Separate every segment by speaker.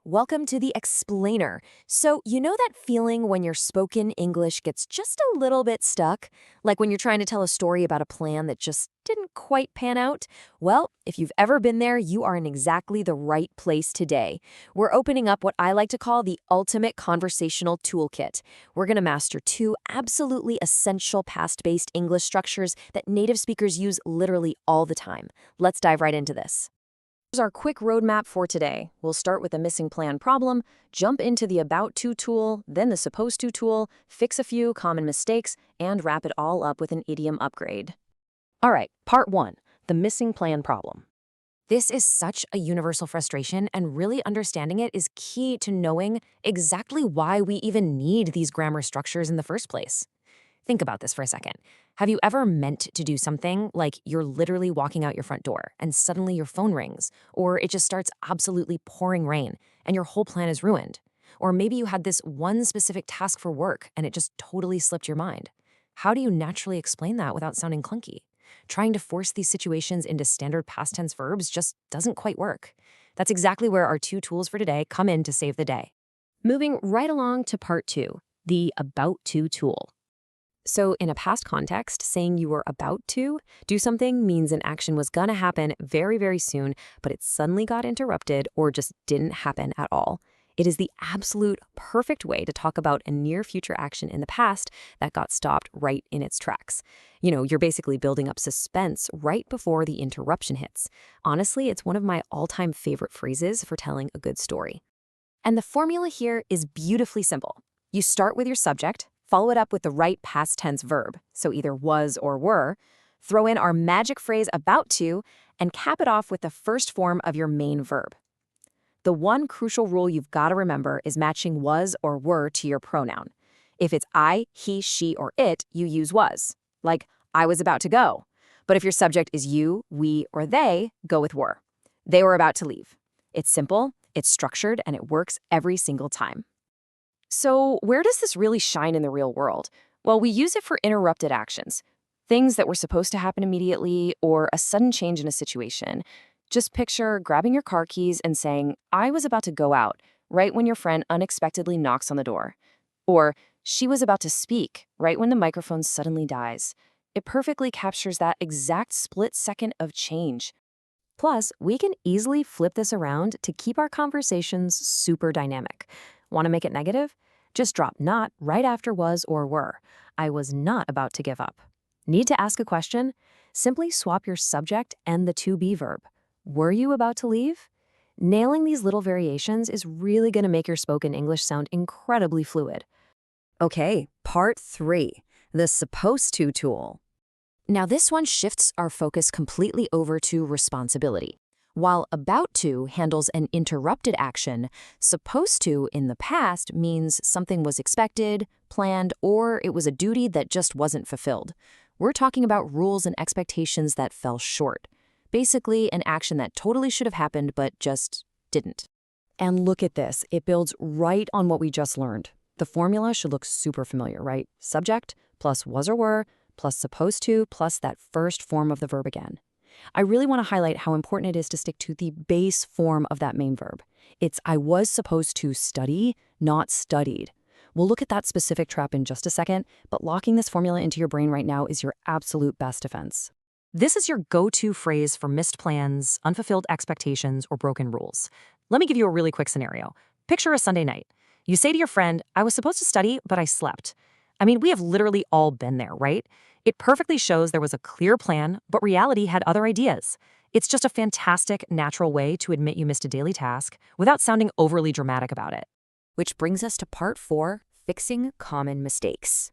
Speaker 1: Welcome to the explainer. So, you know that feeling when your spoken English gets just a little bit stuck? Like when you're trying to tell a story about a plan that just didn't quite pan out? Well, if you've ever been there, you are in exactly the right place today. We're opening up what I like to call the ultimate conversational toolkit. We're going to master two absolutely essential past-based English structures that native speakers use literally all the time. Let's dive right into this. Here's our quick roadmap for today. We'll start with a missing plan problem, jump into the about to tool, then the supposed to tool, fix a few common mistakes, and wrap it all up with an idiom upgrade. All right, part one, the missing plan problem. This is such a universal frustration, and really understanding it is key to knowing exactly why we even need these grammar structures in the first place. Think about this for a second. Have you ever meant to do something like you're literally walking out your front door and suddenly your phone rings, or it just starts absolutely pouring rain and your whole plan is ruined? Or maybe you had this one specific task for work and it just totally slipped your mind. How do you naturally explain that without sounding clunky? Trying to force these situations into standard past tense verbs just doesn't quite work. That's exactly where our two tools for today come in to save the day. Moving right along to part two, the about to tool. So in a past context, saying you were about to do something means an action was gonna happen very, very soon, but it suddenly got interrupted or just didn't happen at all. It is the absolute perfect way to talk about a near future action in the past that got stopped right in its tracks. You're basically building up suspense right before the interruption hits. Honestly, it's one of my all-time favorite phrases for telling a good story. And the formula here is beautifully simple. You start with your subject, follow it up with the right past tense verb, so either was or were, throw in our magic phrase about to, and cap it off with the first form of your main verb. The one crucial rule you've got to remember is matching was or were to your pronoun. If it's I, he, she, or it, you use was, like I was about to go. But if your subject is you, we, or they, go with were. They were about to leave. It's simple, it's structured, and it works every single time. So where does this really shine in the real world? Well, we use it for interrupted actions, things that were supposed to happen immediately or a sudden change in a situation. Just picture grabbing your car keys and saying, I was about to go out, right when your friend unexpectedly knocks on the door. Or, she was about to speak, right when the microphone suddenly dies. It perfectly captures that exact split second of change. Plus, we can easily flip this around to keep our conversations super dynamic. Want to make it negative? Just drop not right after was or were. I was not about to give up. Need to ask a question? Simply swap your subject and the to be verb. Were you about to leave? Nailing these little variations is really going to make your spoken English sound incredibly fluid. Okay, part three, the supposed to tool. Now this one shifts our focus completely over to responsibility. While about to handles an interrupted action, supposed to in the past means something was expected, planned, or it was a duty that just wasn't fulfilled. We're talking about rules and expectations that fell short. Basically, an action that totally should have happened but just didn't. And look at this, it builds right on what we just learned. The formula should look super familiar, right? Subject plus was or were plus supposed to plus that first form of the verb again. I really want to highlight how important it is to stick to the base form of that main verb. It's I was supposed to study, not studied. We'll look at that specific trap in just a second, but locking this formula into your brain right now is your absolute best defense. This is your go-to phrase for missed plans, unfulfilled expectations, or broken rules. Let me give you a really quick scenario. Picture a Sunday night. You say to your friend, I was supposed to study, but I slept. I mean, we have literally all been there, right? It perfectly shows there was a clear plan, but reality had other ideas. It's just a fantastic, natural way to admit you missed a daily task without sounding overly dramatic about it. Which brings us to part four, fixing common mistakes.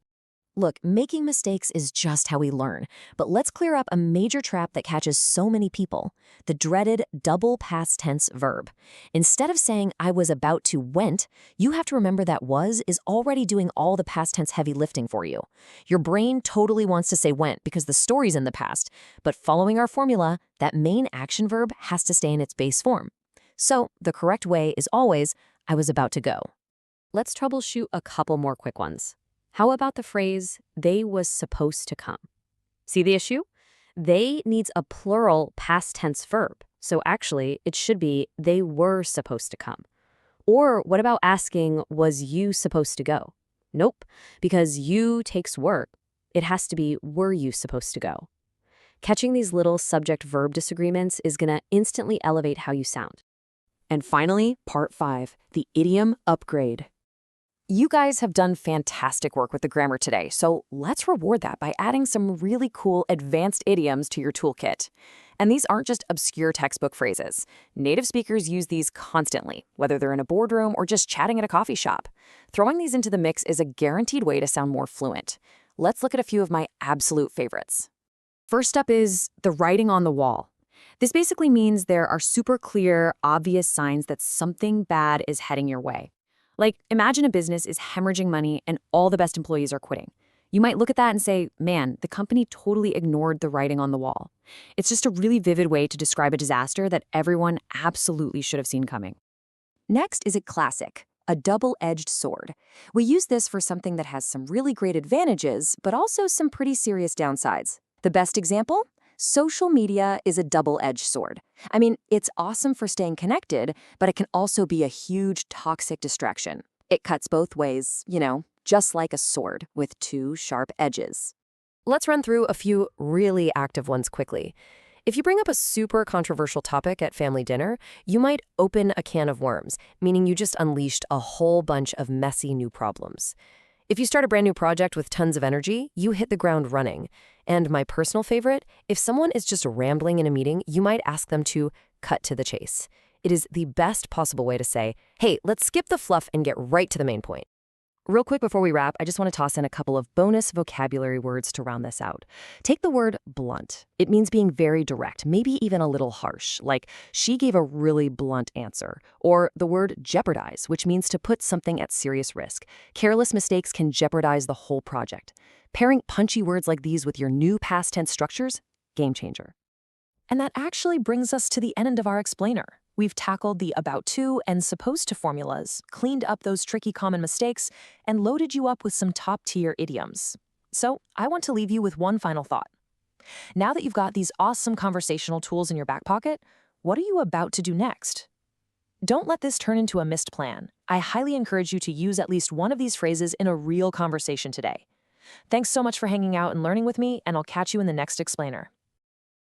Speaker 1: Look, making mistakes is just how we learn, but let's clear up a major trap that catches so many people, the dreaded double past tense verb. Instead of saying I was about to went, you have to remember that was is already doing all the past tense heavy lifting for you. Your brain totally wants to say went because the story's in the past, but following our formula, that main action verb has to stay in its base form. So the correct way is always I was about to go. Let's troubleshoot a couple more quick ones. How about the phrase, they was supposed to come? See the issue? They needs a plural past tense verb, so actually it should be they were supposed to come. Or what about asking, was you supposed to go? Nope, because you takes work. It has to be, were you supposed to go? Catching these little subject-verb disagreements is going to instantly elevate how you sound. And finally, part 5, the idiom upgrade. You guys have done fantastic work with the grammar today, so let's reward that by adding some really cool advanced idioms to your toolkit. And these aren't just obscure textbook phrases. Native speakers use these constantly, whether they're in a boardroom or just chatting at a coffee shop. Throwing these into the mix is a guaranteed way to sound more fluent. Let's look at a few of my absolute favorites. First up is the writing on the wall. This basically means there are super clear, obvious signs that something bad is heading your way. Like, imagine a business is hemorrhaging money and all the best employees are quitting. You might look at that and say, man, the company totally ignored the writing on the wall. It's just a really vivid way to describe a disaster that everyone absolutely should have seen coming. Next is a classic, a double-edged sword. We use this for something that has some really great advantages, but also some pretty serious downsides. The best example? Social media is a double-edged sword. I mean, it's awesome for staying connected, but it can also be a huge toxic distraction. It cuts both ways, just like a sword with two sharp edges. Let's run through a few really active ones quickly. If you bring up a super controversial topic at family dinner, you might open a can of worms, meaning you just unleashed a whole bunch of messy new problems. If you start a brand new project with tons of energy, you hit the ground running. And my personal favorite, if someone is just rambling in a meeting, you might ask them to cut to the chase. It is the best possible way to say, hey, let's skip the fluff and get right to the main point. Real quick before we wrap, I just want to toss in a couple of bonus vocabulary words to round this out. Take the word blunt. It means being very direct, maybe even a little harsh, like she gave a really blunt answer. Or the word jeopardize, which means to put something at serious risk. Careless mistakes can jeopardize the whole project. Pairing punchy words like these with your new past tense structures, game changer. And that actually brings us to the end of our explainer. We've tackled the about to and supposed to formulas, cleaned up those tricky common mistakes, and loaded you up with some top-tier idioms. So I want to leave you with one final thought. Now that you've got these awesome conversational tools in your back pocket, what are you about to do next? Don't let this turn into a missed plan. I highly encourage you to use at least one of these phrases in a real conversation today. Thanks so much for hanging out and learning with me, and I'll catch you in the next explainer.